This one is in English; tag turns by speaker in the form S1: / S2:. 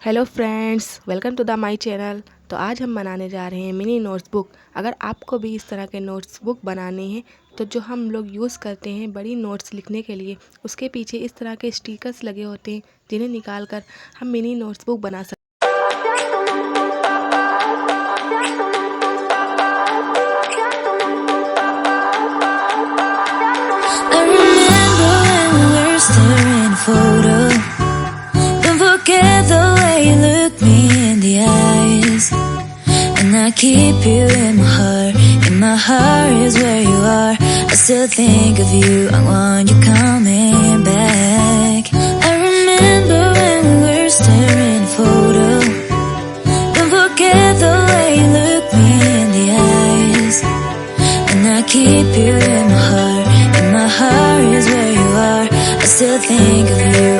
S1: Hello friends, welcome to the my channel. तो आज हम बनाने जा रहे हैं मिनी नोट्स बुक। अगर आपको भी इस तरह के नोट्स बुक बनाने हैं तो जो हम लोग यूज़ करते हैं बड़ी नोट्स लिखने के लिए, उसके पीछे इस तरह के स्टिकर्स लगे होते हैं जिन्हें निकाल कर हम मिनी नोट्स बुक बना सकते
S2: I remember when we were staring at a photo. Don't forget the way you look me in the eyes. And I keep you in my heart. In my heart is where you are. I still think of you. I want you coming back. I remember when we were staring at a photo. Don't forget the way you look me in the eyes. And I keep you in my heart. My heart is where you are. I still think of you.